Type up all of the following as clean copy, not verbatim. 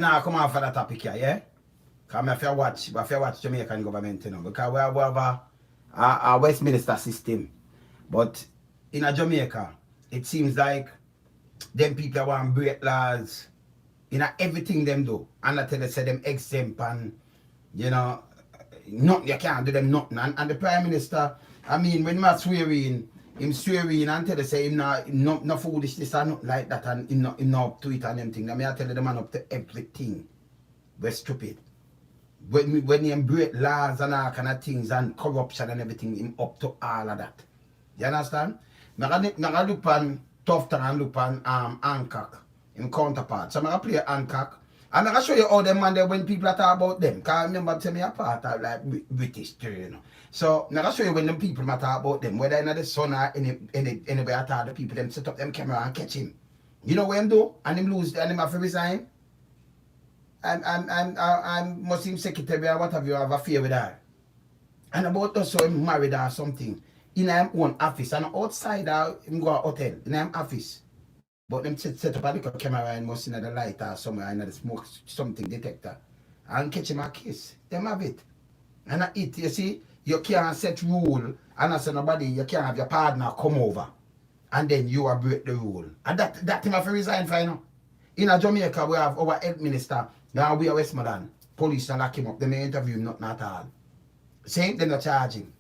Now come on for that topic here, yeah? Because if you watch Jamaican government, you know, because we have a Westminster system. But in a Jamaica, it seems like them people want break laws in everything them do. And I tell you, say them exempt and, you know, nothing, you can't do them nothing. And the Prime Minister, I mean, when he swear in, him swear in and tell you, say him not foolishness or nothing like that, and him not up to it and them thing. I mean, I tell you, the man up to everything. We're stupid. When he break laws and all kind of things and corruption and everything, him up to all of that. You understand? I look on Tufton and look on Hancock, in counterpart. So I play Hancock. And I show you all them man there when people are talk about them. Because I remember telling me a part of like British too, you know. So I show you when them people talk about them, whether in the sun or anywhere at all, the people them set up them camera and catch him. You know what him do? And him lose and him have to resign. I'm Muslim secretary or whatever you have a fear with her. And about us so him married or something. In him own office and outside him go to hotel in him office. But them set up a little camera and must in the light or somewhere in the smoke something detector. And catch him a kiss. Them have it. And it, you see, you can't set rule and as nobody, you can't have your partner come over. And then you will break the rule. And that him have to resign for, you know. In a Jamaica, we have our health minister. Now we are Westmoreland. Police and lock him up. They may interview him nothing at all. Say them not charge him.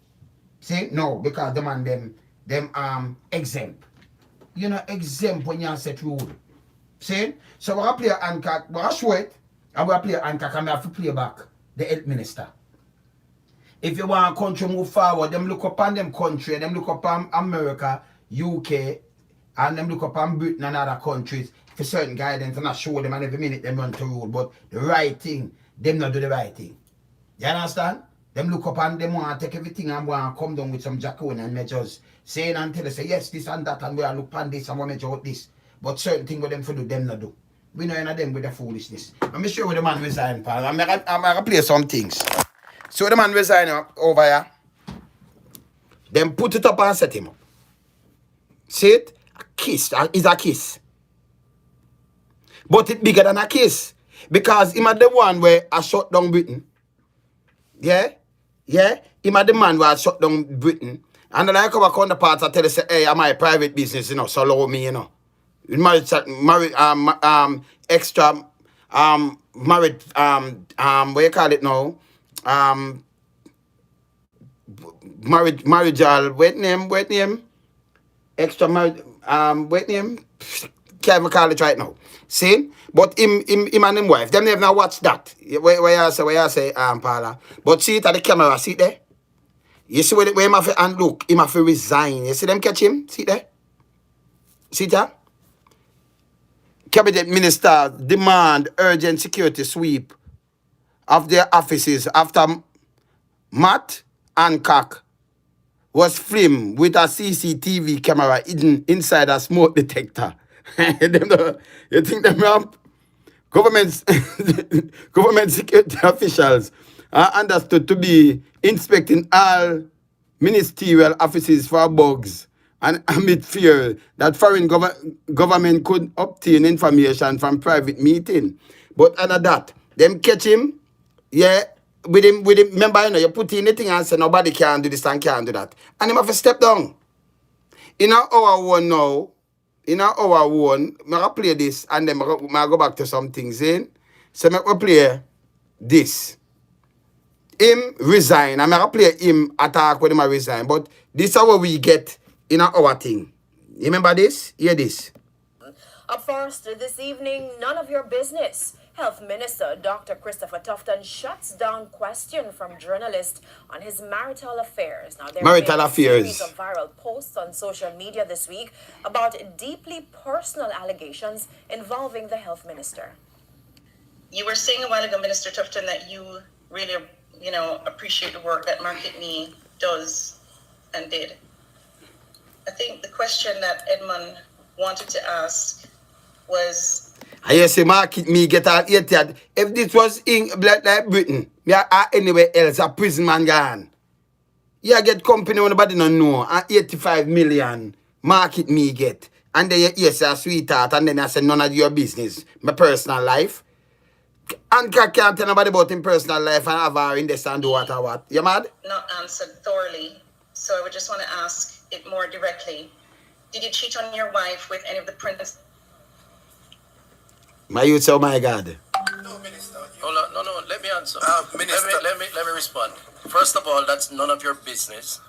Say no, because the man them exempt. You know, exempt when you set rule. See? So we're play Hancock, we're show it, and we're play Hancock and we have to play back the health minister. If you want a country move forward, them look upon them country, them look upon America, UK, and them look upon Britain and other countries for certain guidance and I show them and every minute them run to rule. But the right thing, them not do the right thing. You understand? Them look up and them want to take everything and want to come down with some draconian measures. Saying until they say yes, this and that, and we are look upon this and we measure out this. But certain things with them for do, them not do. We know of them with the foolishness. I'm sure with the man resign, pal. I'm going to play some things. So the man resign over here. Then put it up and set him up. See it? A kiss. It's a kiss. But it's bigger than a kiss. Because him are the one where I shut down Britain. Yeah? Yeah? Him are the man where I shut down Britain. And then I come back on the part, I tell you, say, hey, I'm my private business, you know, so allow me, you know. Married, extra, married, what you call it now? Marriage, wait name? Extra married, wait name? Can't even call it right now. See? But him and him wife, them never watch that. Where you say, Paula. But see it at the camera, see it there? You see where him have to, and look, him have to resign. You see them catch him? See there? See that? Cabinet minister demand urgent security sweep of their offices after Matt Hancock was filmed with a CCTV camera hidden inside a smoke detector. You think them ramp? Government security officials are understood to be inspecting all ministerial offices for bugs and amid fear that foreign government could obtain information from private meeting. But under that, them catch him, yeah, with him, remember, you know, you put in anything and say nobody can do this and can't do that. And him have to step down. In our hour one now, I play this and then I go back to some things in. So I play this. Him resign. I'm going to play him attack when him resign. But this is how we get in our thing. You remember this? Hear this. Up first this evening, none of your business. Health Minister Dr. Christopher Tufton shuts down question from journalists on his marital affairs. Now, there have been a series of viral posts on social media this week about deeply personal allegations involving the health minister. You were saying a while ago, Minister Tufton, that you really, appreciate the work that Market Me does and did. I think the question that Edmund wanted to ask was, I say Market Me get out here. If this was in like Britain, me anywhere else, a prison man gone. You get company when nobody don't know. 85 million Market Me get. And then you say a sweetheart, and then I say none of your business. My personal life. Hancock can't tell nobody about him personal life and have her in this and do what or what. You mad? Not answered thoroughly. So I would just want to ask it more directly. Did you cheat on your wife with any of the princes? My youth say, oh my God. No, Minister. Hold on. No, let me answer. Minister. Let me respond. First of all, that's none of your business.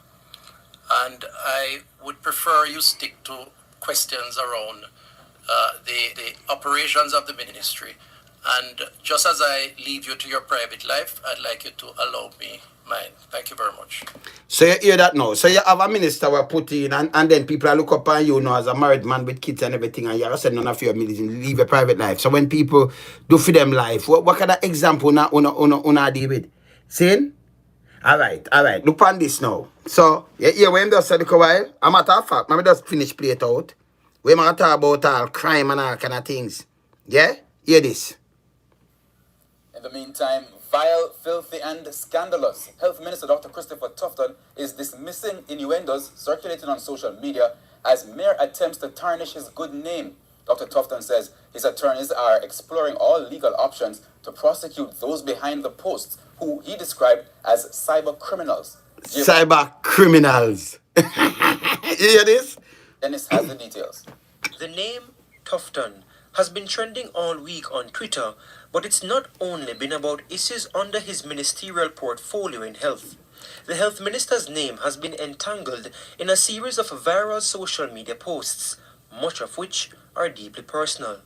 And I would prefer you stick to questions around the operations of the ministry. And just as I leave you to your private life, I'd like you to allow me mine. Thank you very much. So you hear that now? So you have a minister who put in and then people are look up on you now as a married man with kids and everything and you're saying none of your million leave a private life. So when people do for them life, what kind of example una deal with? See? Alright. Look on this now. So you hear when just said a while, a matter of fact, maybe just finish play it out. We might talk about all crime and all kind of things. Yeah? Hear this. In the meantime, vile, filthy, and scandalous, Health Minister Dr. Christopher Tufton is dismissing innuendos circulating on social media as mere attempts to tarnish his good name. Dr. Tufton says his attorneys are exploring all legal options to prosecute those behind the posts, who he described as cyber criminals. Cyber criminals. You hear this? Dennis has the details. The name Tufton has been trending all week on Twitter, but it's not only been about issues under his ministerial portfolio in health. The health minister's name has been entangled in a series of viral social media posts, much of which are deeply personal.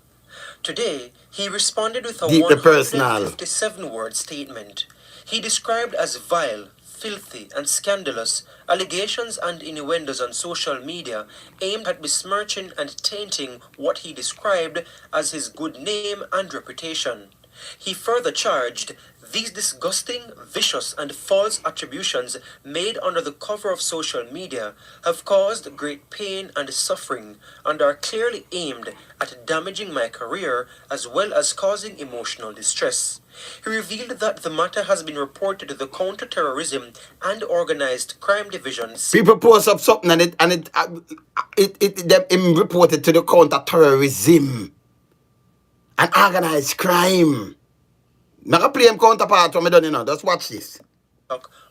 Today, he responded with a 157-word statement. He described as vile, filthy, and scandalous allegations and innuendos on social media aimed at besmirching and tainting what he described as his good name and reputation. He further charged these disgusting, vicious, and false attributions made under the cover of social media have caused great pain and suffering and are clearly aimed at damaging my career as well as causing emotional distress. He revealed that the matter has been reported to the Counter-Terrorism and Organized Crime Divisions. People post up something and it reported to the Counter-Terrorism and Organized Crime. Now I play him counterpart when I done, Just watch this.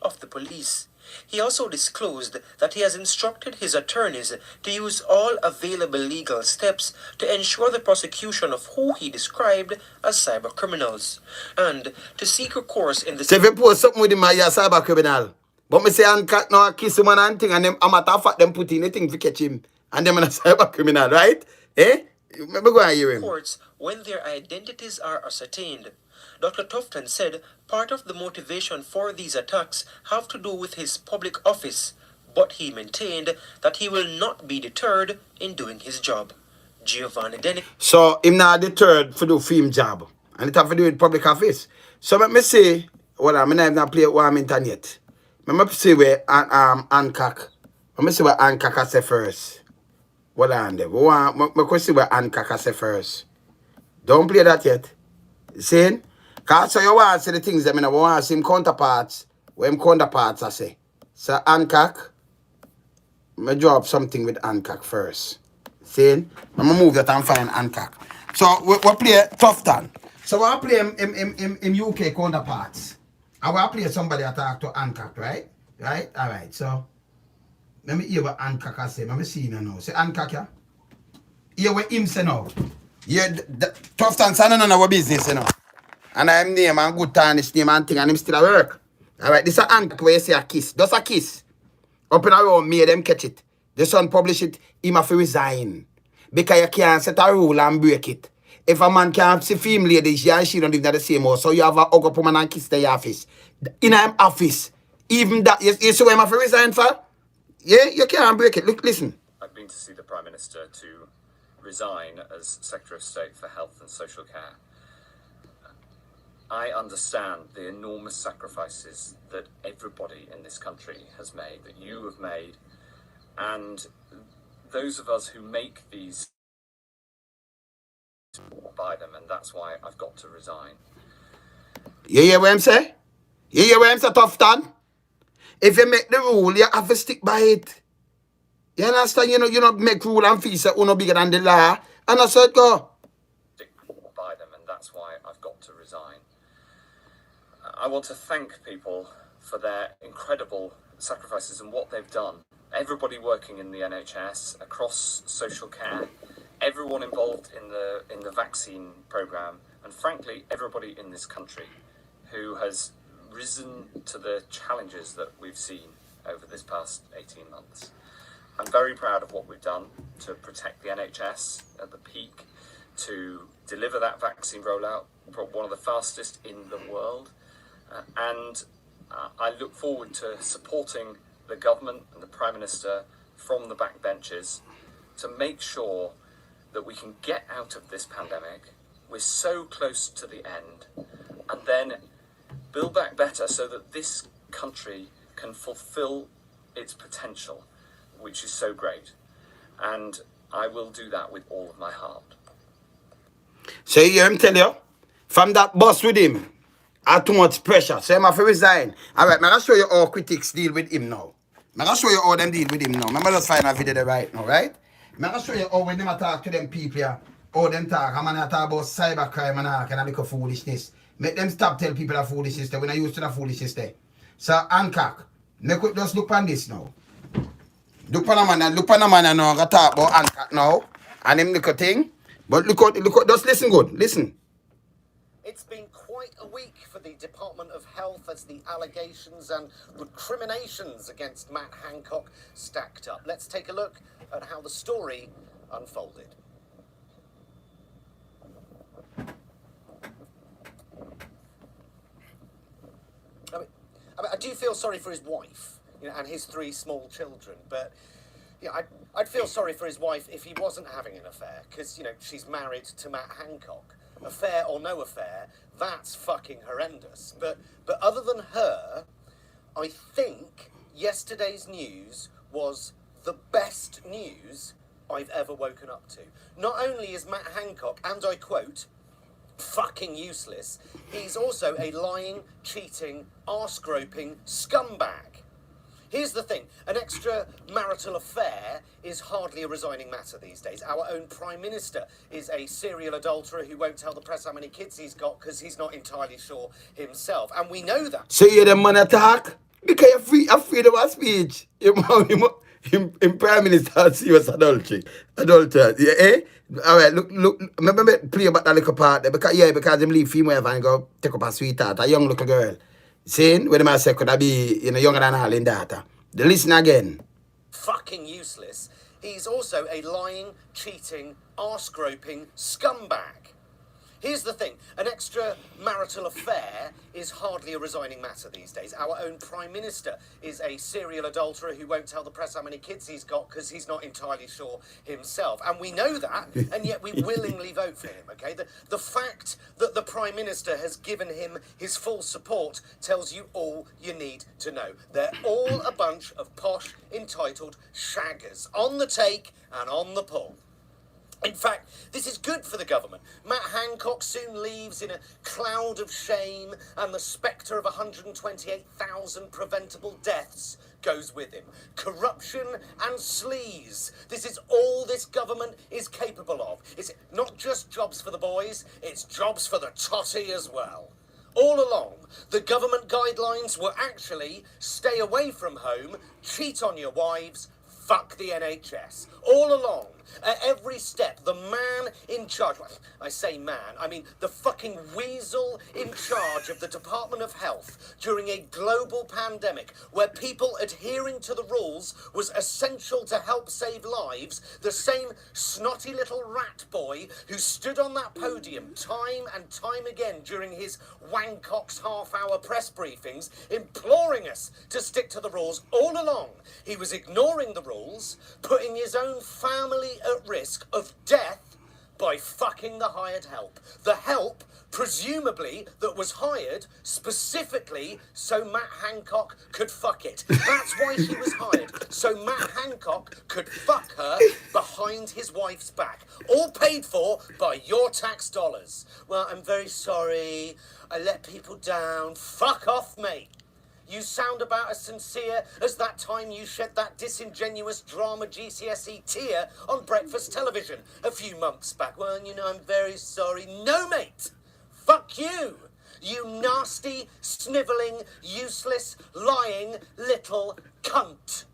Of the police. He also disclosed that he has instructed his attorneys to use all available legal steps to ensure the prosecution of who he described as cyber criminals, and to seek recourse in the... So if you post something with him, you're a cyber criminal. But me say Hancock now kiss him and thing, and them a matter of fact them put in a thing to catch him, and them a cyber criminal, right? Eh? Maybe go and hear him. Courts when their identities are ascertained. Dr. Tufton said part of the motivation for these attacks have to do with his public office, but he maintained that he will not be deterred in doing his job. Giovanni Dennis. So him not deterred for do film job, and it have to do with public office. So let me say, well, I'm not play one internet. Let me see where Hancock. Let me see what Hancock has say first. Well, on there. Let me see what Hancock has say first. Don't play that yet. See? Because so you want to see the things that I want to see him counterparts. What him counterparts I say. So Hancock, I'm going to drop something with Hancock first. See? I'm going to move that and find Hancock. So we play Tufton. So we play him UK counterparts. I will play somebody that talk to Hancock, right? Right? Alright, so let me hear what Hancock I say. Let me see him now. Say Hancock, yeah? Hear what him say now. Yeah, Tufton say none of our business, And I'm name and good tarnish name and thing and him still at work. Alright, this is a Hancock where you say a kiss. Just a kiss. Up and around me, them catch it. The son publish it, him have to resign. Because you can't set a rule and break it. If a man can't see female ladies, she and she don't live in the same house. So you have a hug up woman and kiss the office. In him office. Even that, you see what him have to resign for? Yeah, you can't break it. Look, listen. I've been to see the Prime Minister to resign as Secretary of State for Health and Social Care. I understand the enormous sacrifices that everybody in this country has made, that you have made, and those of us who make these by them, and that's why I've got to resign. You hear what I'm saying? You hear what I'm saying, Tufton? If you make the rule, you have to stick by it. You understand? You know, make rule and fees that are no bigger than the law, and that's how it go. Stick by them, and that's why I've got to resign. I want to thank people for their incredible sacrifices and what they've done. Everybody working in the NHS, across social care, everyone involved in the vaccine programme, and frankly, everybody in this country who has risen to the challenges that we've seen over this past 18 months. I'm very proud of what we've done to protect the NHS at the peak, to deliver that vaccine rollout, one of the fastest in the world, and I look forward to supporting the government and the Prime Minister from the backbenches to make sure that we can get out of this pandemic. We're so close to the end, and then build back better so that this country can fulfill its potential, which is so great. And I will do that with all of my heart. So you hear him tell you, from that bus with him, had too much pressure. So I'm have to resign. Alright, I'm going to show you how critics deal with him now. I'm going to show you how them deal with him now. I'm going to just find a video there right now, right? I'm going to show you how when them talk to them people here, how them talk. I'm going to talk about cybercrime and all kind of little foolishness. Make them stop tell people that foolishness there. We're not used to the foolishness there. So Hancock, just look on this now. Look on the man and now. I'm going to talk about Hancock now. And them little thing. But look out, just listen good. Listen. It's been quite a week for the Department of Health as the allegations and recriminations against Matt Hancock stacked up. Let's take a look at how the story unfolded. I do feel sorry for his wife, and his 3 small children, but I'd feel sorry for his wife if he wasn't having an affair, because, she's married to Matt Hancock. Affair or no affair, that's fucking horrendous. But other than her, I think yesterday's news was the best news I've ever woken up to. Not only is Matt Hancock, and I quote, fucking useless, he's also a lying, cheating, arse-groping scumbag. Here's the thing, an extramarital affair is hardly a resigning matter these days. Our own Prime Minister is a serial adulterer who won't tell the press how many kids he's got because he's not entirely sure himself. And we know that. So you the man attack? Because you're freedom of speech. In Prime Minister serious adultery. Yeah, eh? Alright, look, remember play about that little part there because him leave female and go take up a sweetheart, a young little girl. Saying when I say could I be younger than all in that. Listen again. Fucking useless. He's also a lying, cheating, arse-groping scumbag. Here's the thing, an extramarital affair is hardly a resigning matter these days. Our own Prime Minister is a serial adulterer who won't tell the press how many kids he's got because he's not entirely sure himself. And we know that, and yet we willingly vote for him, okay? The fact that the Prime Minister has given him his full support tells you all you need to know. They're all a bunch of posh, entitled shaggers, on the take and on the pull. In fact, this is good for the government. Matt Hancock soon leaves in a cloud of shame, and the spectre of 128,000 preventable deaths goes with him. Corruption and sleaze. This is all this government is capable of. It's not just jobs for the boys, it's jobs for the totty as well. All along, the government guidelines were actually stay away from home, cheat on your wives, fuck the NHS. All along, at every step, the man in charge, well, I say man, I mean the fucking weasel in charge of the Department of Health during a global pandemic where people adhering to the rules was essential to help save lives, the same snotty little rat boy who stood on that podium time and time again during his Wancock's half-hour press briefings, imploring us to stick to the rules all along. He was ignoring the rules, putting his own family at risk of death by fucking the hired help. The help, presumably, that was hired specifically so Matt Hancock could fuck it. That's why she was hired, so Matt Hancock could fuck her behind his wife's back. All paid for by your tax dollars. Well, I'm very sorry. I let people down. Fuck off, mate. You sound about as sincere as that time you shed that disingenuous drama GCSE tear on breakfast television a few months back. Well, I'm very sorry. No, mate! Fuck you! you nasty, snivelling, useless, lying little cunt.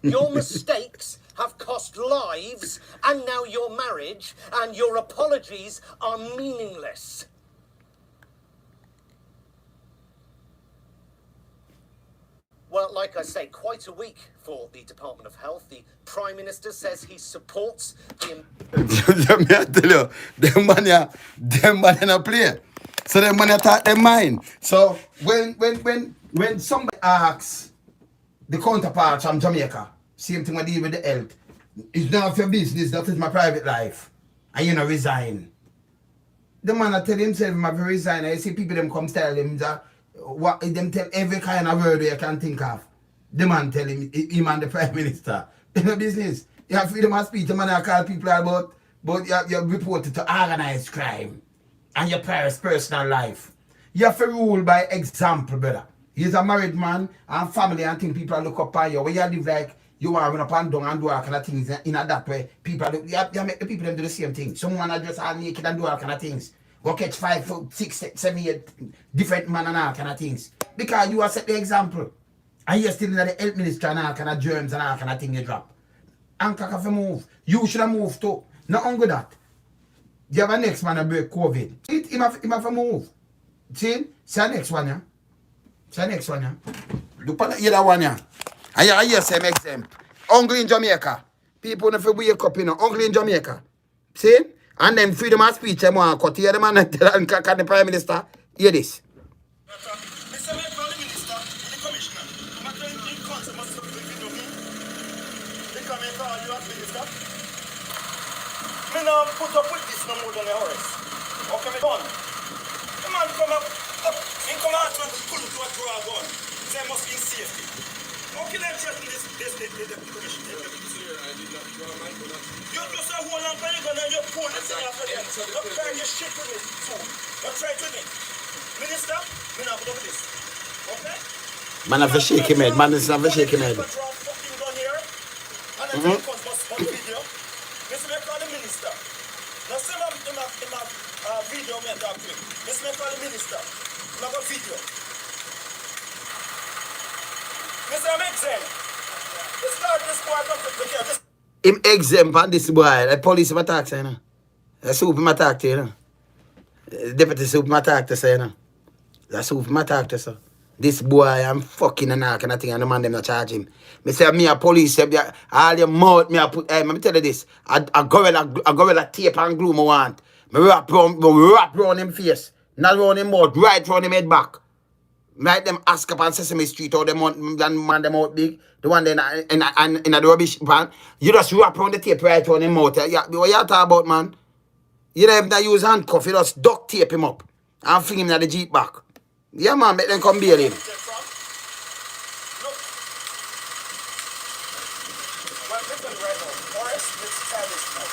Your mistakes have cost lives, and now your marriage and your apologies are meaningless. Well, like I say, quite a week for the Department of Health. The Prime Minister says he supports the... Me I tell you, them man in a play. So them man attack them mind. So when somebody asks the counterparts from Jamaica, same thing I deal with the health, it's none of your business, that is my private life. And you know, resign. The man I tell himself, I resign. I see people them come tell him that what them tell every kind of word you can think of. The man tell him and the Prime Minister. In a business, you have freedom of speech. The man I call people about you report it to organized crime and your parents' personal life. You have to rule by example, brother. He's a married man and family and things people look up on you. When you live like you are up and down and do all kind of things in that way, people you make the people them do the same thing. Someone are just all naked and do all kind of things. Go catch 5, 6, 7, 8 different men and all kind of things. Because you have set the example. And you're still in the health ministry and all kind of germs and all kind of thing you drop. Hancock have to move. You should have moved too. Not only that. You have a next man that break COVID. Him have to move. See the next one, yeah? See the next one, yeah? Look at the other one, yeah? And you hear same exempt. Only in Jamaica. People don't wake up, you know. Only in Jamaica. See? And then freedom of speech, I'm going to cut here the man and tell the Prime Minister. Hear this. Mr. Prime Minister, the Commissioner, I'm going to concern myself with you, the Commissioner, you are Minister. I now put up with this no more than a horse. Okay, me done. The man come up, he come out and pull to a draw gun. Say must be in safety. How can I threaten this Commissioner? I did not draw my gun. You just a hold on for your gun and you pull it after them. Don't try your shit with me, too. Don't try it with me. Minister, me not put up with this. Okay? Man have to shake him head. Man is have to shake him head. And I think must video. Mr. May call the minister. Now say him a video me talk to him. Mr. May call the minister. Him a got video. Mr. I'm exempt. This guy, this boy come to the care. Him exempt on this boy. The police him attack, you know. The soup him attack, you know. The deputy soup him attack, you know. The soup him attack, so. This boy, I'm fucking and all kind of thing, and the man them not charge him. Me say, me a police, all your mouth, me a put, let me tell you this, a gorilla tape and glue me want. Me wrap round him face, not round him mouth, right round him head back. Like them ask up on Sesame Street, or them man them out big, the one then in the rubbish van, you just wrap round the tape right round him mouth. What you talk about, man? You don't even use handcuff, you just duct tape him up, and fling him in the Jeep back. Yeah, man, make them come bail him. Well, listen right now. Forrest, let's try this now.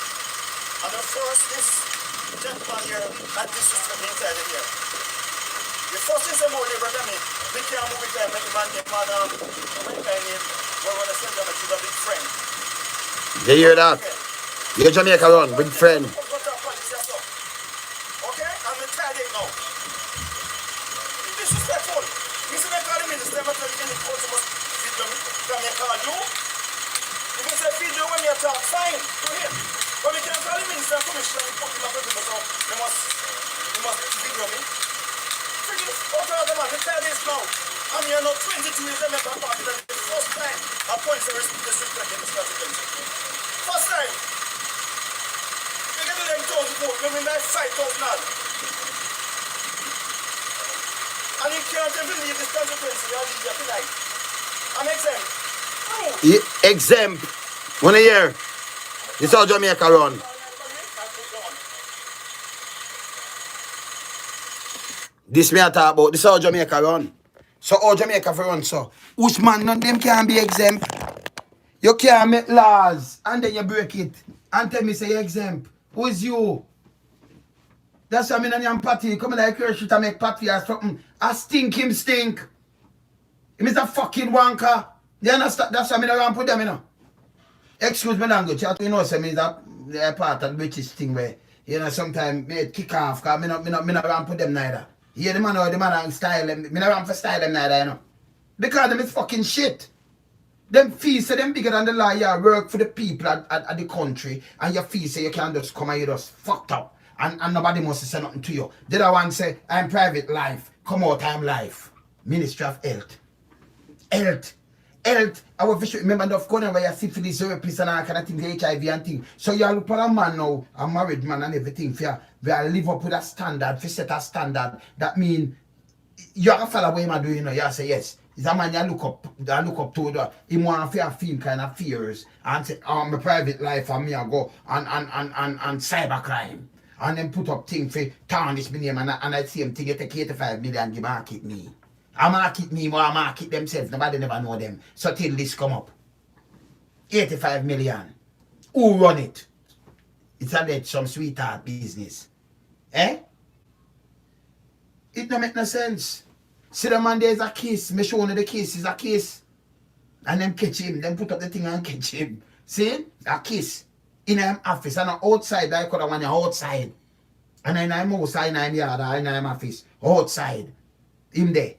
And the first, this gentleman here had disrespect inside of here. The first thing some more labor than me, they can't move with them, make the man get mad when kind name, we're going to send them a big friend. You hear that? You're Jamaica run, big friend. Okay, I'm going to try it now. Disrespectful. Mr. May call the minister, I'm telling you, the must video me. Can I call you? If you say video when you talk, fine, go ahead. But we can't call the minister and commissioner and fucking up with them, so they must video me. Forget it. Okay, the man, let's try this now. I'm here now 22 years, I make a party that the first time I point for disrespect in this constituency. First time. They get to them 1,000 votes, maybe like 5,000. And you can't even leave this consequence, you leave here tonight. I'm exempt. No. Exempt. 1 year. This is how Jamaica run. This me I talk about. This is how Jamaica run. So how Jamaica for run, so. Which man, none of them can be exempt. You can't make laws and then you break it. And tell me say you're exempt. Who is you? That's why I'm in a party. Come like your shit and make party or something. I stink him stink. Him is a fucking wanker. You understand? That's why I'm in around put them, you know. Excuse my language. You know, say me is a part of the British thing where you know, sometimes me kick off, because me not ramp with them neither. Yeah, the man style them, me not ramp for style them neither, you know. Because them is fucking shit. Them fees say them bigger than the law. You work for the people at the country, and your fees say you can just come and you just fucked up. And nobody must say nothing to you. The other one say, I'm private life. Come out, I'm life. Ministry of Health. Health. I will fish remember the corner where you see for this herpes and all kind of thing, the HIV and thing. So you look for a man now, a married man and everything, for you live up with a standard, for set a standard. That mean you have to follow what him do, you know. You say yes. It's a man you look up to. He want to feel kind of fears and say, oh, my private life and me I go and cybercrime. And then put up things for tarnish my name and I see him thing you take 85 million, you market me. I market me more, I market themselves. Nobody never know them. So till this come up. 85 million. Who run it? It's a some sweetheart business. Eh? It don't make no sense. See the man there's a case. Me show you the case is a case. And them catch him. Them put up the thing and catch him. See? A case. In an office. And outside, I could have one outside. And then I'm outside in I'm yard or in I'm office. Outside. Him there.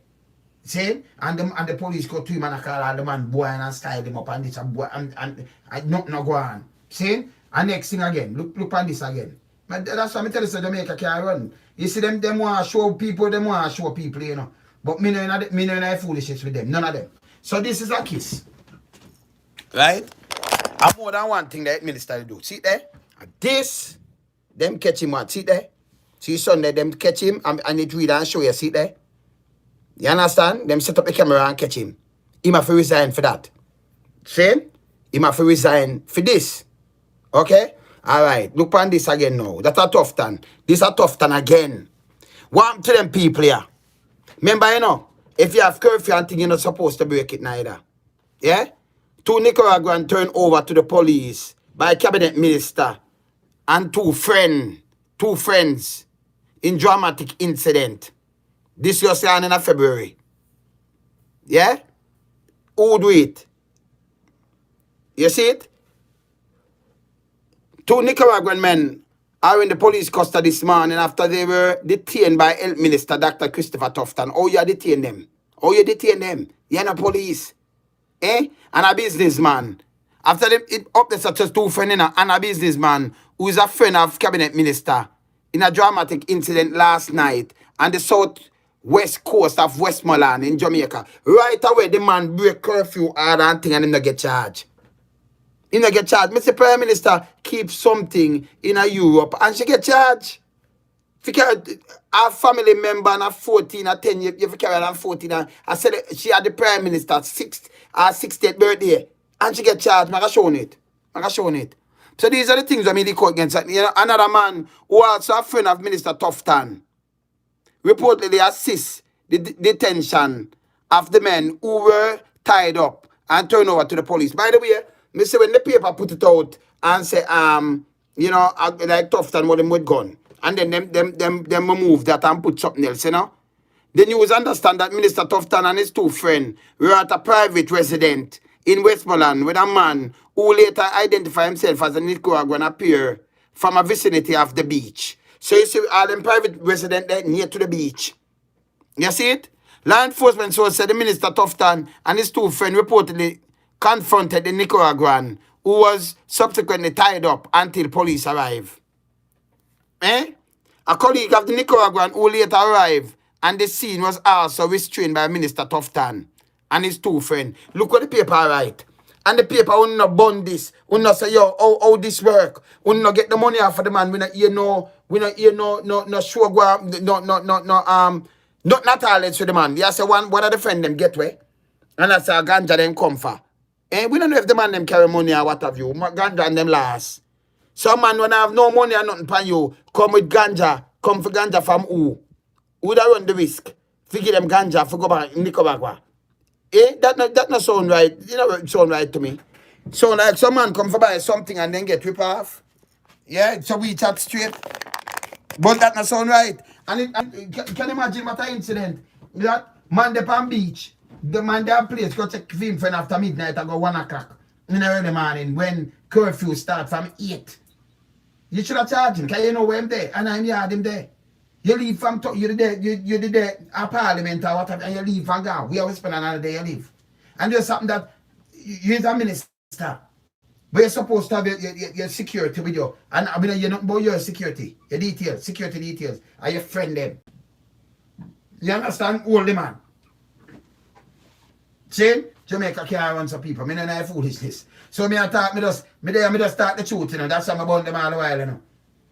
See? And the police go to him and I call all the man boy and style him up and this and boy and nothing no go on. See? And next thing again. Look on this again. But that's why I tell you so Jamaica can't run. You see them want to show people, you know. But me no in foolishness with them. None of them. So this is a kiss. Right? And more than one thing that minister do. See there? And this, them catch him what? See there? See Sunday, them catch him and it read and show you. See there? You understand? Them set up the camera and catch him. He have to resign for that. See? He have to resign for this. Okay? Alright. Look on this again now. That's a Tufton. This a Tufton again. What to them people here? Remember, you know, if you have curfew and thing, you're not supposed to break it neither. Yeah? 2 Nicaraguans turned over to the police by cabinet minister and two friends in dramatic incident. This was on in February. Yeah? Who do it? You see it? 2 Nicaraguan men are in the police custody this morning after they were detained by Health Minister Dr. Christopher Tufton. Oh, you detain them. You're not police. Eh? And a businessman. After them, it up there such as 2 friends and a businessman who is a friend of cabinet minister in a dramatic incident last night on the southwest coast of Westmoreland in Jamaica. Right away, the man break curfew hard and thing and him not get charged. He not get charged. Mr. Prime Minister keep something in a Europe and she get charged. Our family member and 14 or 10 years, you carry on 14 and I said she had the Prime Minister 60th birthday and she get charged. I shown it. So these are the things I mean the court against. You know, another man who also a friend of Minister Tufton reportedly assists the detention of the men who were tied up and turned over to the police. By the way, me say when the paper put it out and say you know, like Tufton with them with gun, and then them remove that and put something else, you know. The news understand that Minister Tufton and his 2 friends were at a private residence in Westmoreland with a man who later identified himself as a Nicaraguan appear from a vicinity of the beach. So you see all them private residents there near to the beach. You see it? Law enforcement source said the Minister Tufton and his 2 friends reportedly confronted the Nicaraguan who was subsequently tied up until police arrived. A colleague of the Nicaraguan who later arrived and the scene was also restrained by Minister Tufton and his 2 friends. Look what the paper write. And the paper will not bond this. Will not say, yo, how this work. Will not get the money off of the man. We not hear no show not all for the man. You say one of the friend them get way. And that's a ganja them come for. We don't know if the man them carry money or what have you. Ganja and them last. Some man when I have no money or nothing for you, come with ganja. Come for ganja from who? Who that run the risk? Figure them ganja for go back in Nicaragua. That not sound right. You know it sound right to me. So like some man come for buy something and then get rip off. Yeah, so we chat straight. But that not sound right. And can you imagine what an incident? That man dey on beach. The man there place go check film friend after midnight and go 1 o'clock in the early morning when curfew start from 8. You should have charged him, because you know where I'm there, and I'm yard him there. You leave from, you're there at Parliament or whatever, and you leave and go. We always spend another day you leave. And there's something that, you're a minister, but you're supposed to have your security with you. And I mean, you're not about your security, your details, security details, and your friend them. You understand? All the man. See? Jamaica can't run some people. I don't know foolishness. So I talk, I just start the truth, you know. That's something about them all the while, you know.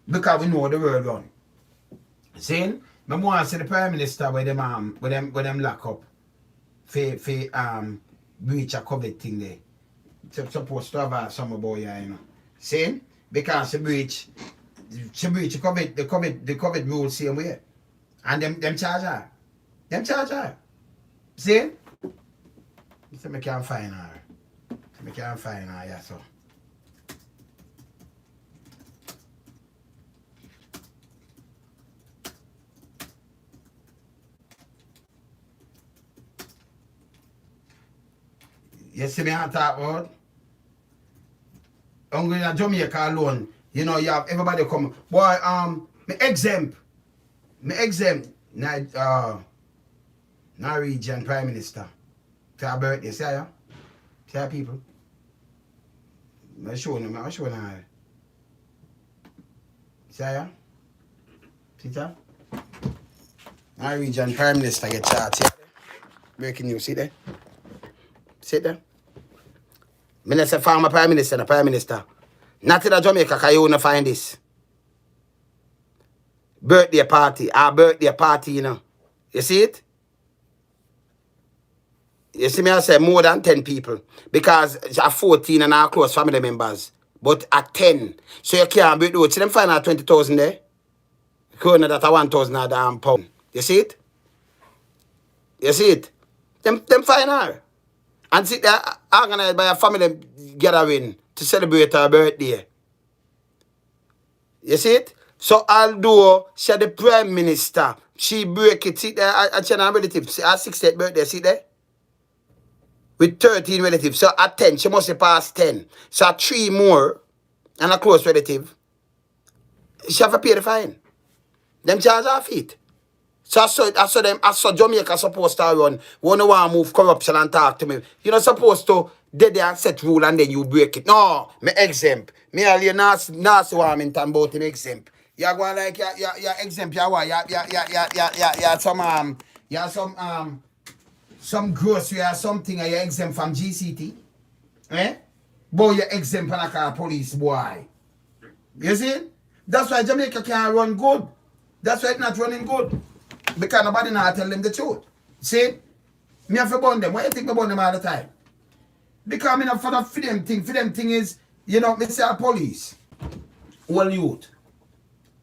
Because we know the world run. See? I want to see the Prime Minister where them lock up for breach a COVID thing there. Supposed to have some about you, you know. See? Because she breach the COVID rules same way. And them charge her. Them charge her. See? So I can't find her. I can't find her, yeah, so. You see me I talk about? I'm going to Jamaica alone. You know, you have everybody come. Boy, me exempt. Norwegian Prime Minister. To her birthday, see ya? See ya people? I'm showing her. See ya? See ya? Norwegian Prime Minister get charged, see ya? Breaking news, see there? See there? I say former Prime Minister, the Prime Minister. Not in Jamaica, because you won't find this. Birthday party, you know. You see it? You see me, I say more than 10 people. Because I have 14 and our close family members. But at 10. So you can't be do it. See them find out 20,000 there? Corner that 1,000 damn pound. You see it? You see it? Them find her. And sit there organized by a family gathering to celebrate her birthday. You see it? So although she the Prime Minister, she break it. See there, at her relatives, her 60th birthday, see there? With 13 relatives. So at 10, she must have passed 10. So at 3 more, and a close relative, she have to pay the fine. Them charge her feet. So I saw Jamaica supposed to run. One want to move corruption and talk to me. You're not supposed to dead there and set rule and then you break it. No, me exempt. Me all you nasty one in time about him exempt. You're going like you're exempt, you're what? You're some grocery or something and you're exempt from GCT. Eh? Boy, you're exempt from like a police boy. You see? That's why Jamaica can't run good. That's why it's not running good. Because nobody now tell them the truth. See? Me have to burn them. Why you think I burn them all the time? Because I'm not for them thing. For them thing is, you know, me say a police. Well, youth.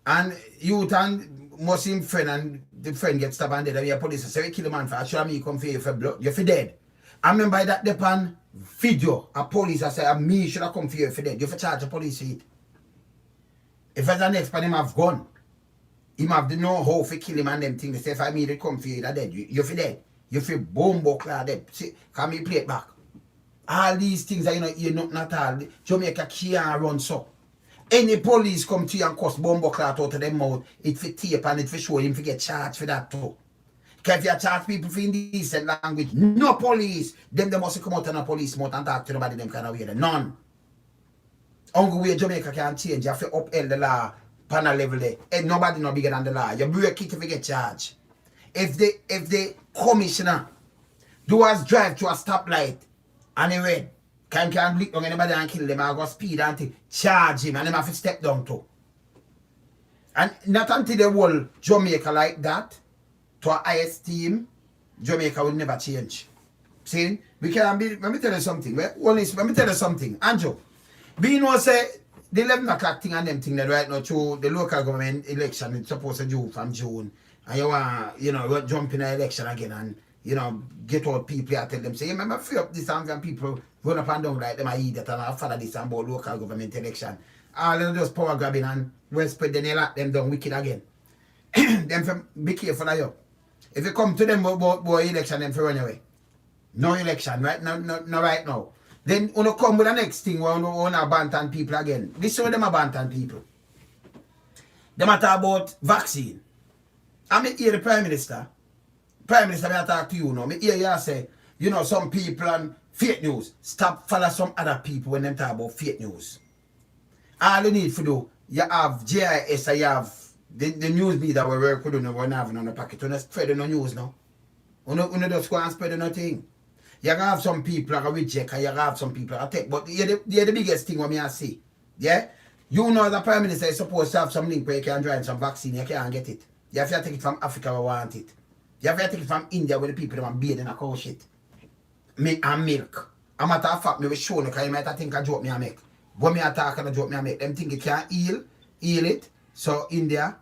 And youth and Muslim friend and the friend gets stabbed and dead. And the police say, we kill the man for sure me come for you for blood. You're for dead. I remember that depan video. A police I say, me should have come for you for dead. You're for charge the police for it. If as the next man him have gun. Him have the know-how for kill him and them things. They say if I made it come for you, you're dead. You're for dead. You're for bomb buckler dead. See, can me play it back. All these things are, you're not all. Jamaica can't run so. Any police come to you and cuss bomb buckler out of them mouth, it for tape and it for show him to get charged for that too. Because if you charge people for indecent language, no police, them they must come out in a police mouth and talk to nobody them kind of way. None. Only way Jamaica can change, you have to uphold the law. Panel level there. And nobody no bigger than the law. You break it if you get charged. If the commissioner do us drive to a stoplight and he red, can't bleed on anybody and kill them, I go speed and charge him and them have to step down too. And not until the whole Jamaica like that, to our highest team, Jamaica will never change. See? We can be, let me tell you something. Let me tell you something. Andrew, we know say the 11 o'clock thing and them thing that right now through the local government election it's supposed to do from June. And you want, you jump in an election again and, get out people and tell them, say, remember, free up this and people run up and down like them, I eat that and I follow this and about local government election. All of those power grabbing and well spread, then they lock them down wicked again. Them be careful of you. If you come to them about election, them for run away. No election, right? No right now. Then when you come with the next thing where you want to abandon people again. This is where them abandon people. They matter about vaccine. I may hear the Prime Minister. Prime Minister, may I talk to you now. Me hear you say, you know, some people and fake news. Stop follow some other people when they talk about fake news. All you need to do, you have GIS, you have the news media where we could do one having on the packet. You don't spread no news now. You don't just go and spread nothing. You have some people that reject and you have some people that take. But you're the biggest thing what me I see. Yeah? You know the Prime Minister is supposed to have some link where you can drive some vaccine, you can't get it. You have to take it from Africa where want it. You have to take it from India where the people are bathing a cow shit. And milk. A matter of fact, me will show you because you might think a joke me I make. But me attack and a joke me I make. Them think it can heal it. So India,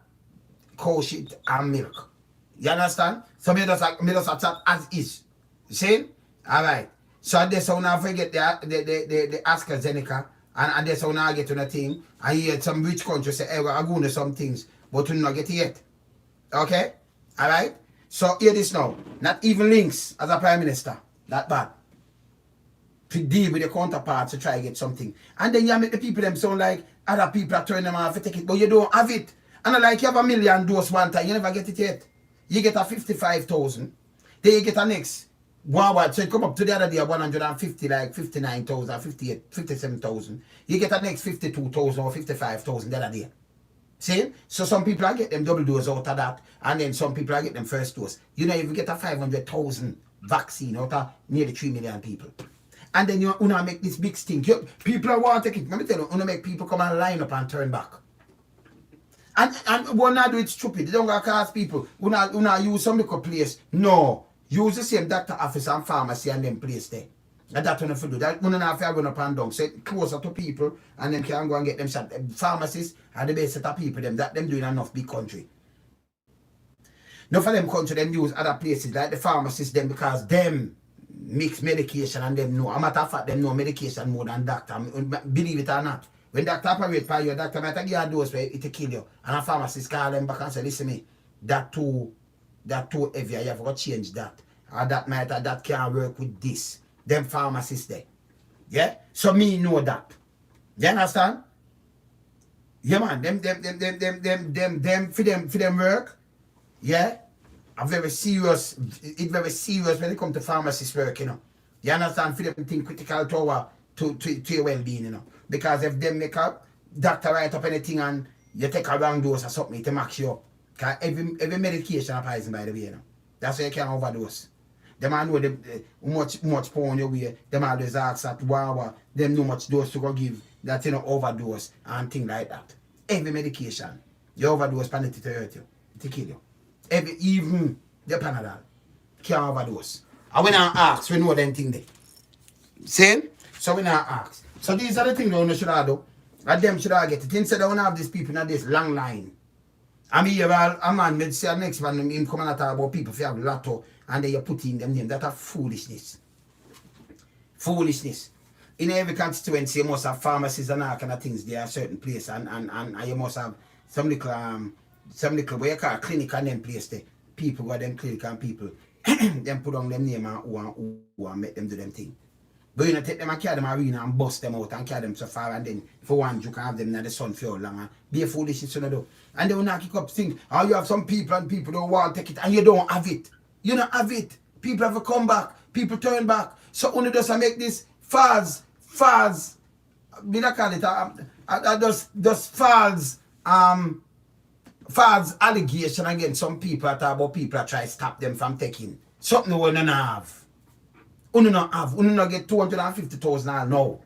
cow shit and milk. You understand? So me just attack as is. You see? Alright. So that's how now forget the AstraZeneca. And that's how now I get to the thing. I hear some rich countries say, hey, we're going to some things, but we not get it yet. Okay? Alright? So hear this now. Not even links as a Prime Minister. That bad. To deal with the counterparts to try to get something. And then you make the people them sound like other people are turning them off to take it, but you don't have it. And like you have 1 million dose one time, you never get it yet. You get a 55,000. Then you get a next. Wow, so you come up to the other day 150, like 59,000, 58, 57,000. You get a next 52,000 or 55,000 the other day. See? So some people are get them double dose out of that, and then some people are get them first dose. You know, if you get a 500,000 vaccine out of nearly 3 million people. And then you wanna make this big stink. People are want to take it. Let me tell you, wanna make people come and line up and turn back. And wanna do it stupid. They don't gonna cause people. Wanna use some little place. No. Use the same doctor office and pharmacy and them place there. And that's what you do. That one and a half year run up and down. So it closer to people and them can go and get them shot. Pharmacists are the best set of people them doing enough big country. Not for them country them use other places like the pharmacists them because them mix medication and them know. A matter of fact them know medication more than doctor. Believe it or not. When doctor operate for you, doctor might give you a dose where it will kill you. And a pharmacist call them back and say, listen me, that too heavy, you have to change that. Or that can't work with this. Them pharmacists there. Yeah? So me know that. You understand? Yeah man, them for them work, yeah? It's very serious when it comes to pharmacist work, you know. You understand? For them think critical to your well-being, you know. Because if them make a doctor write up anything and you take a wrong dose or something to max you up. Because every medication is poison, by the way, you know. That's why you can't overdose. Them I know how much pound you weigh. Them always ask that wow, them know much dose to go give that you know overdose and things like that. Every medication, you overdose penalty to hurt you, to kill you. Even the Panadol can't overdose. And when I ask, we know them thing there. See? So when I ask. So these are the things that we should do. And them should get it. Instead of have these people in this long line. I mean, a man may say next man him come and talk about people if you have lotto and then you put in them name. That's a foolishness. Foolishness. In every constituency you must have pharmacies and all kind of things there are certain place and you must have some little where you call clinic and them place there. People go them clinic and people them put on them name and who and make them do them thing. But you know, take them and carry them arena and bust them out and carry them so far and then for one you can have them in the sun for long and be a foolishness you know do. And they will not kick up things. Or you have some people and people don't want to take it and you don't have it. You don't have it. People have to come back. People turn back. So only does I make this false, we don't call it, just false allegation against some people talk about people that try to stop them from taking. Something we don't have. We don't get 250,000 now.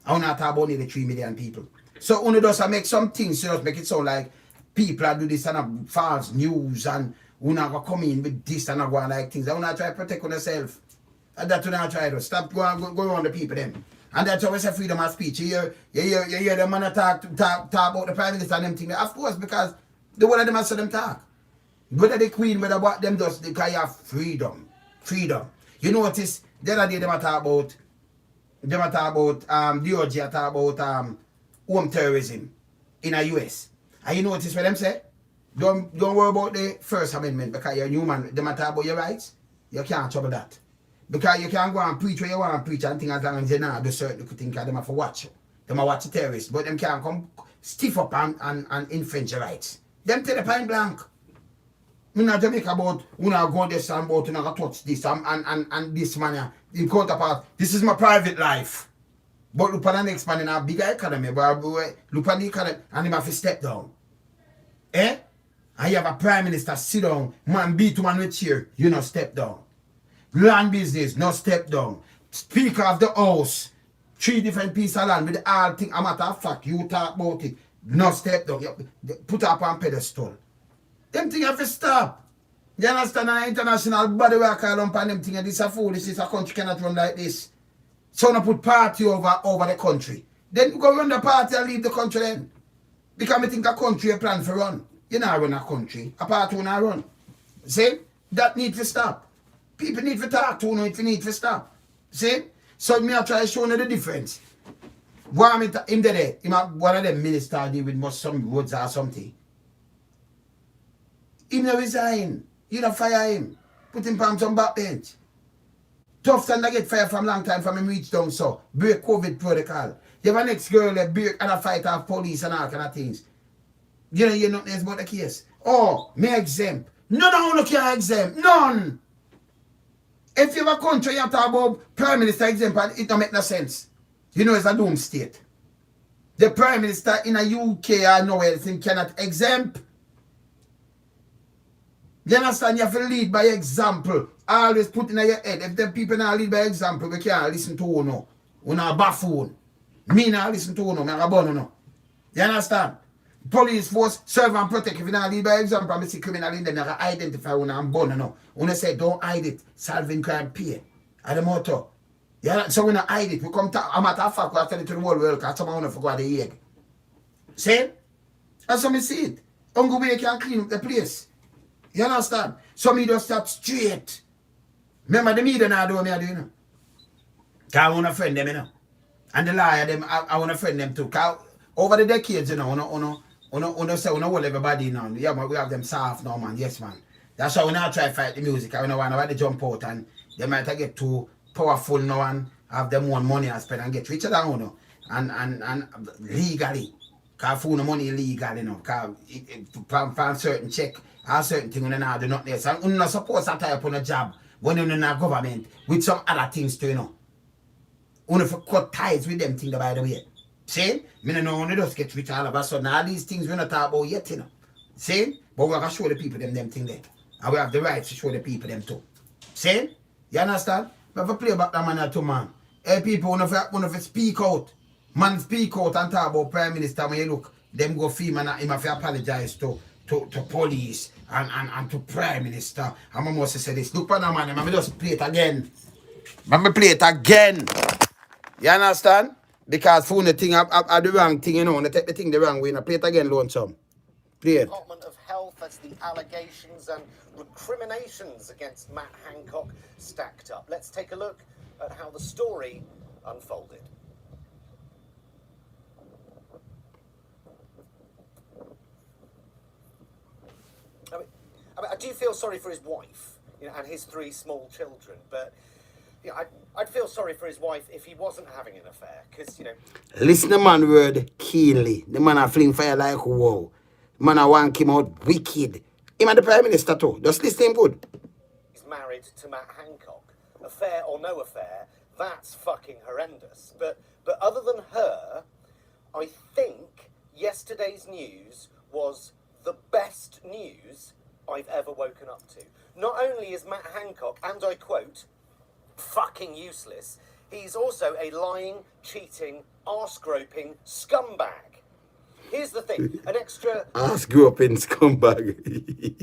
I want to talk about nearly 3 million people. So only does I make some things, just make it sound like people that do this and false news and we not going to come in with this and not going like things. I want to try to protect yourself. And that's what I try to stop going on the people then. And that's always a freedom of speech. You hear them man talk about the Prime Minister and them things. Of course, because the one of them has said them talk. Whether the Queen, whether what them does, because you have freedom. Freedom. You notice the other day they talk about the OG talk about home terrorism in the US. And you notice what them say? Don't worry about the First Amendment because you're human. They talk about your rights. You can't trouble that. Because you can't go and preach where you want to preach and things as long as you not do certain things because they have to watch you. They might watch the terrorists. But them can't come stiff up and infringe your rights. Them tell the point blank. Me not to make about when I go this and about when I touch this and this man in counterpart. This is my private life. But look at the next man in a bigger economy, but look at the economy and him have to step down. Eh? And you have a prime minister sit down, man beat man with chair, you no step down. Land business, no step down. Speaker of the House, 3 different pieces of land with all thing, a matter of fact, you talk about it, no step down. You put up on pedestal. Them things have to stop. You understand? An international body where I call on them things, this is a foolish, this a country cannot run like this. So no put party over the country. Then go run the party and leave the country then. Because I think a country a plan for run. You not run a country. A party will not run. See? That need to stop. People need to talk to you if you need to stop. See? So me I try to show you the difference. One him there, one of them ministers deal with some roads or something. Him no resign. You don't fire him. Put him on some backbench. Tufton they get fired from long time from him reach down so. Break COVID protocol. You have a next girl that break and a fight off police and all kind of things. You know nothing about the case. Oh, me exempt. None of you can exempt. None. If you have a country you talk about Prime Minister exempt, it don't make no sense. You know it's a doom state. The Prime Minister in a UK or nowhere else cannot exempt. You understand? You have to lead by example. Always put in your head. If the people not lead by example, we can't listen to you no. We not buffoon. Me not listen to you no. Me not bun no. You understand? Police force serve and protect. If you not lead by example, I see criminal in them, you can identify you and bun no. When say don't hide it, solving crime pay. At the motto. Yeah, so we not hide it. We come to a matter of fact, we tell it to the whole world because someone don't forget the egg. See? That's how me see it. Uncle way can clean up the place. You understand? So me just stop straight. Remember the media now do what me I do, you know? Because I want to friend them, you know? And the liar, them, I want to friend them too. Because over the decades, you know, we say we don't hold everybody now. Yeah, but we have them soft now, man. Yes, man. That's why we now try to fight the music. I don't want nobody jump out and they might get too powerful now and have them more money and spend and get richer than you know. And legally. Because food no money illegal, you know. Because from certain check or certain thing when they not do not there. So you're not supposed to tie up on a job when you're in a government with some other things too, you know. You have to cut ties with them things, by the way. See? Me don't know when they just get rich all of a sudden. All these things we're not talking about yet, you know. See? But we're going to show the people them things there. And we have the right to show the people them too. See? You understand? We have to play back that man too, man. Hey, people, when if speak out, man speak out and talk about Prime Minister, when you look, them go feel man, him have to apologize to police and to Prime Minister. And I must say this. Look for that man, let me just play it again. Let me play it again. You understand? Because for the thing, I the wrong thing, you know, and I take the thing the wrong way, and I play it again, Lonesome. Play it. Department of Health as the allegations and recriminations against Matt Hancock stacked up. Let's take a look at how the story unfolded. I do feel sorry for his wife, you know, and his 3 small children, but you know, I'd feel sorry for his wife if he wasn't having an affair, because, you know... Listen to the man word keenly. The man a fling fire like wow. The man a wank him out wicked. Him and the Prime Minister too. Just listen to him good. He's married to Matt Hancock. Affair or no affair, that's fucking horrendous. But other than her, I think yesterday's news was the best news I've ever woken up to. Not only is Matt Hancock, and I quote, fucking useless, he's also a lying, cheating, arse-groping scumbag. Here's the thing, an extra... Arse-groping scumbag.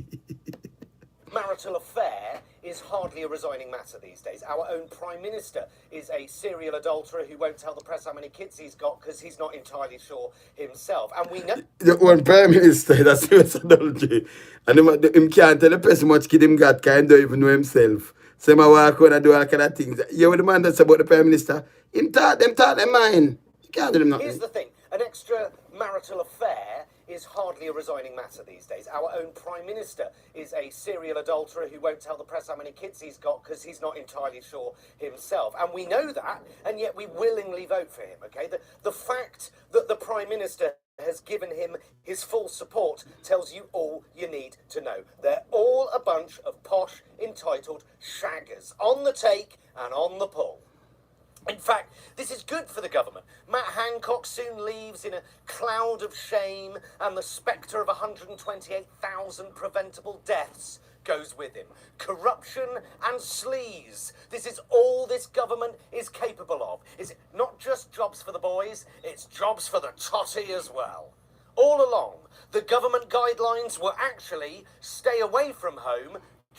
marital affair is hardly a resigning matter these days. Our own Prime Minister is a serial adulterer who won't tell the press how many kids he's got because he's not entirely sure himself. And we know... The one Prime Minister, that's serious adultery. And him can't tell the press how much kid him got, because he don't even know himself. So he walk around and do all kind of things. You know the man that's about the Prime Minister? Him taught them mind. You can't do them nothing. Here's the thing, an extra marital affair is hardly a resigning matter these days. Our own Prime Minister is a serial adulterer who won't tell the press how many kids he's got because he's not entirely sure himself. And we know that, and yet we willingly vote for him, okay? The fact that the Prime Minister has given him his full support tells you all you need to know. They're all a bunch of posh, entitled shaggers, on the take and on the pull. In fact, this is good for the government. Matt Hancock soon leaves in a cloud of shame, and the spectre of 128,000 preventable deaths goes with him. Corruption and sleaze. This is all this government is capable of. Is it not just jobs for the boys, it's jobs for the totty as well. All along, the government guidelines were actually stay away from home,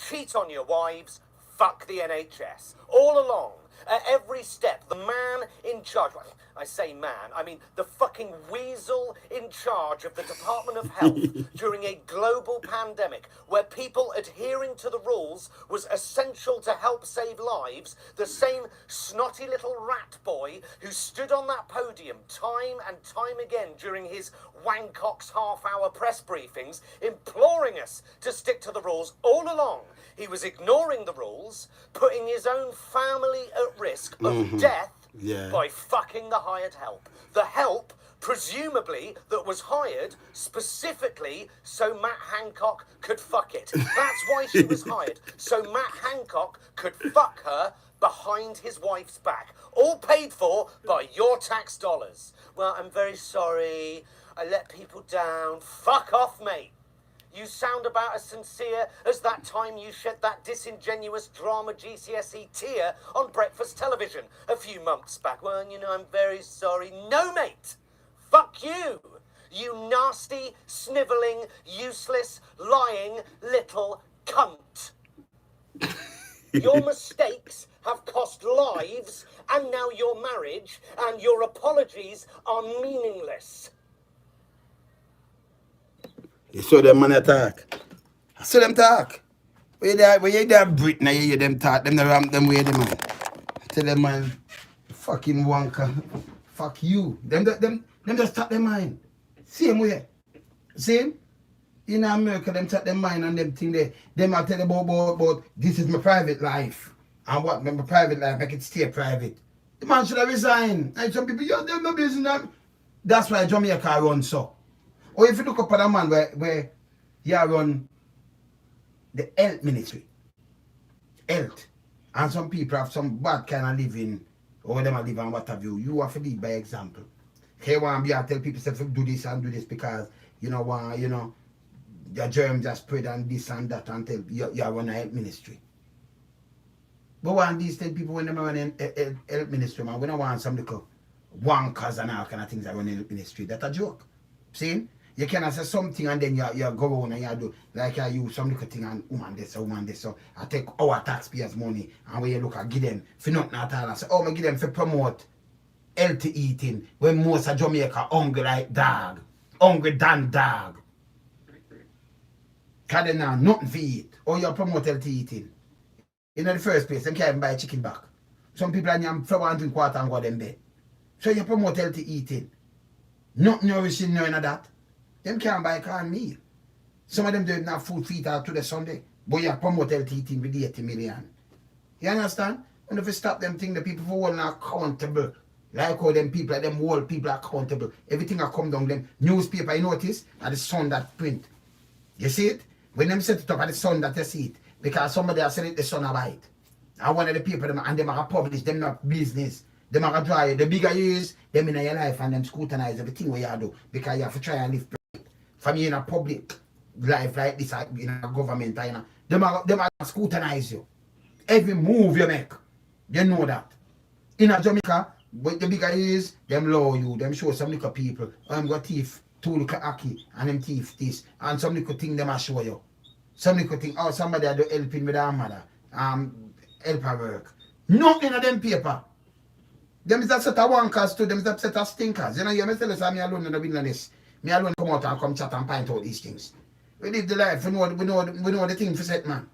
cheat on your wives, fuck the NHS. All along, at every step, the man in charge, well, I say man, I mean the fucking weasel in charge of the Department of Health during a global pandemic where people adhering to the rules was essential to help save lives, the same snotty little rat boy who stood on that podium time and time again during his Wancock's half-hour press briefings, imploring us to stick to the rules all along. He was ignoring the rules, putting his own family at risk of death by fucking the hired help. The help, presumably, that was hired specifically so Matt Hancock could fuck it. That's why she was hired, so Matt Hancock could fuck her behind his wife's back. All paid for by your tax dollars. Well, I'm very sorry. I let people down. Fuck off, mate. You sound about as sincere as that time you shed that disingenuous drama GCSE tear on breakfast television a few months back. Well, you know, I'm very sorry. No, mate. Fuck you. You nasty, snivelling, useless, lying little cunt. Your mistakes have cost lives, and now your marriage and your apologies are meaningless. You saw them man attack. I saw them talk. When you hear Brit now, you hear them talk, them the ramp them way, man. I tell them, man, fucking wanker. Fuck you. Them just tap their mind. Same way. Same? In America, them tap their mind and them thing there. Them I tell about this is my private life. And what my private life, I can stay private. The man should have resigned. And some people, yeah, them no business. That's why Jamaica run so. Or if you look up at a man where he run the health ministry. Health. And some people have some bad kind of living, or them are living and what have you. You have to lead by example. Here one be I tell people to do this and do this because you know the germs are spread and this and that until you run a health ministry. But one of these people when they run a health ministry, man, we don't want some little wankers and all kind of things that run a health ministry. That's a joke. See? You cannot say something and then you go on and you do like you use some little thing and woman this so I take our taxpayers' money and when you look at give them for nothing at all and say, oh, I give them for promote healthy eating when most of Jamaica hungry like dog. Hungry than dog. Because they now nothing for eat. Or you promote healthy eating. In the first place, they can't even buy chicken back. Some people are yam flour and drink water and go them bed. So you promote healthy eating. Not nourishing, none of that. Them can't buy a corn meal. Some of them don't have food feet out to the Sunday. But you promote healthy eating with 80 million. You understand? And if you stop them thing, the people who are accountable. Like how them people, them whole people are accountable. Everything that come down them. Newspaper, you notice, at the sun that print. You see it? When them set it up at the sun that you see it. Because somebody has said it, the sun a bite. And one of the people, and them are published, them not business. Them are dry. The bigger you is, them in your life and them scrutinize everything what you do. Because you have to try and live from you in a public life like this, in a government, them are scrutinize you. Every move you make, they know that. In a Jamaica, but the bigger is, them low you, them show some little people, I'm got thief, 2 little aki, and them thief this, and some little thing them a show you. Some little thing, oh, somebody are do helping with our mother, help her work. Nothing of them paper. Them is a set of wankers too, them is a set of stinkers. You know, you must tell us, me alone in the wilderness. Me alone come out and come chat and point out these things. We live the life, we know the thing for set, man.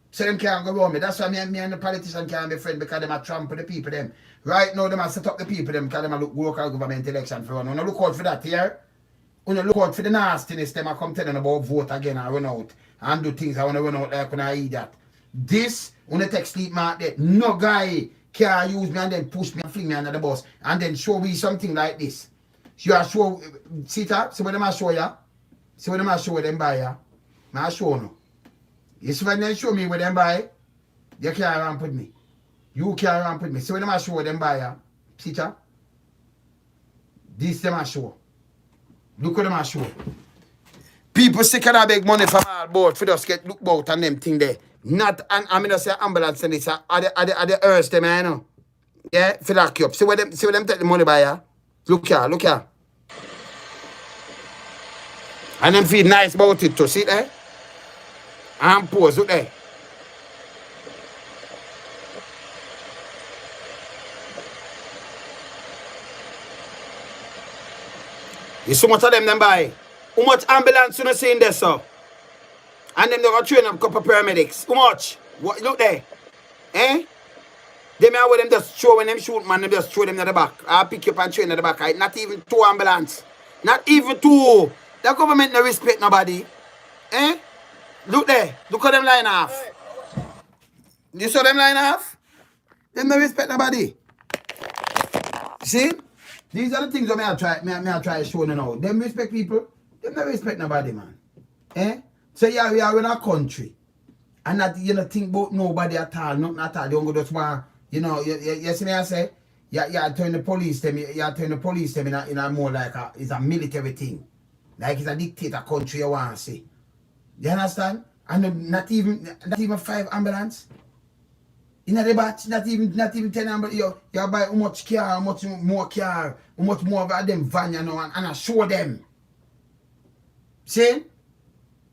So them can't go around me. That's why me and the politician can't be friends because them are trample the people them. Right now them are set up the people them because them are look local government election for run. When look out for that here, when look out for the nastiness, them are come telling about vote again and run out and do things I want to run out like when I eat that. This, when I take sleep mark there, no guy can use me and then push me and fling me under the bus and then show me something like this. You are show, see that? See what them I show ya? See what them I show them buy ya? I show no. You see when they show me what them buy, you can't ramp with me. You can't ramp with me. See what them I show them buy ya? See that? This them I show. Look what them I show. People sick of that big money from all board for just get look out and them thing there. Not, and I mean I say ambulance and this are the earth them, I know. Yeah, for lock you up. See where them take the money by ya? Look here, look here. And them feel nice about it too. See there? And pose, look there. You so much of them buy. How much ambulance you not see in there, sir? And them they go train up a couple paramedics. How much? What, look there. Eh? They may have them just throw when them shoot, man, they just throw them in the back. I'll pick you up and train at the back. Right? Not even 2 ambulance. Not even 2. The government no respect nobody. Eh? Look there. Look how them line off. You saw them line off? They no respect nobody. See? These are the things that I try to show you now. Them respect people. Them no respect nobody, man. Eh? So yeah, we are in a country. And that you know think about nobody at all, nothing at all. They don't go just want, you know, you see me I say, yeah, turn the police them, turn the police them in a more like it's a military thing. Like it's a dictator country you want to see. You understand? And not even 5 ambulance. In the batch, not even 10 ambulance. You buy how much car, how much more car, how much more of them van, you know, and I show them. See?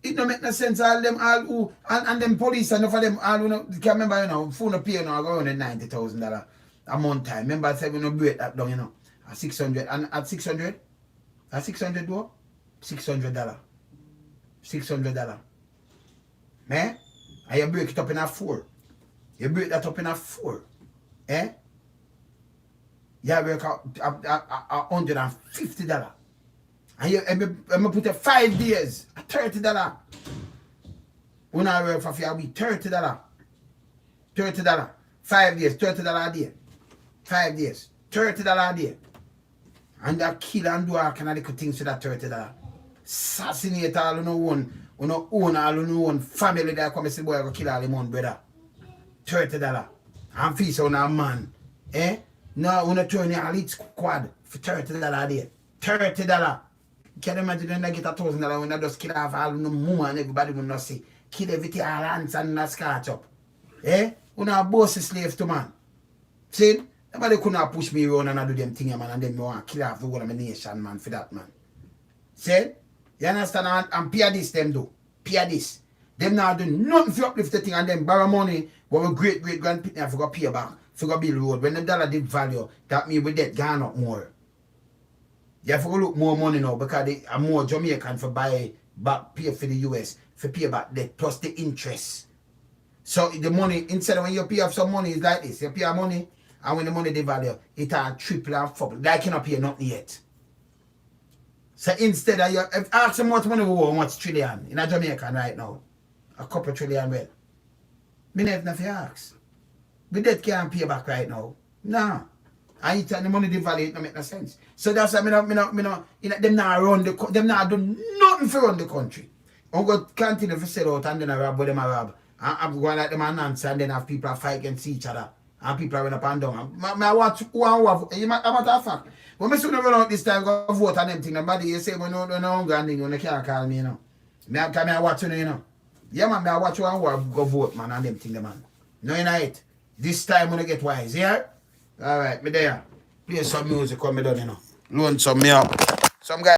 It don't make no sense. All them, all who, and them police and for them, all who know, can remember, you know, phone pay, you know, around $90,000 a month time. Remember I said we no break that down, you know, at 600, and at 600, at 600 though, $600. $600. Eh? And you break it up in a 4. You break that up in a 4. Eh? You break $150. And put a 5 days, $30. When I work for a week, $30. $30. 5 days, $30 a day. 5 days, $30 a day. And that kill and do all kind of little things with that $30. Assassinate all who own all who own family that come and say, boy, I go kill all them own brother. $30. And feast on a man. Eh? Now, when you turn your elite squad for $30 a day. $30. Can you imagine when they get $1,000 when they just kill off all the mama and everybody will not see. Kill everything all hands and not scratch up. Eh? When I boss a slave to man. See? Nobody could not push me around and I do them thing, man, and then me want to kill off the whole of my nation, man, for that, man. See? You understand? And pay this, them do. Pay this. Them now do nothing for uplift the thing and then borrow money what we great-great-grandparents have to pay back, for go build road. When the dollar did value, that means we debt gone up more. You have to look more money now because they are more Jamaican for buy back, pay for the US, for pay back debt plus the interest. So the money, instead of when you pay off some money, it's like this. You pay money, and when the money devalue, it are triple and double. They cannot pay nothing yet. So instead of you ask how much money we owe, how much trillion in a Jamaican right now. A couple trillion well. Me never nothing ask. The debt can't pay back right now. No. And it and the money devalue, it don't make no sense. So that's why them not run them not do nothing for run the country. I'm going to continue to sell out and then I rob what them I rob. I'm going like them and Nancy and then have people fight against each other. And people run up and down. I watch one a matter of fact. When I soon run out this time, go vote on them thing. Nobody you say, well, no hunger and thing, you can't call me, you know. I watch you, you know. Yeah, man, I watch one go vote, man, and them thing, man. No, you know it. This time when I get wise, yeah? Alright, me there. Play some music when me done, you know. Lonesome me up. Some guy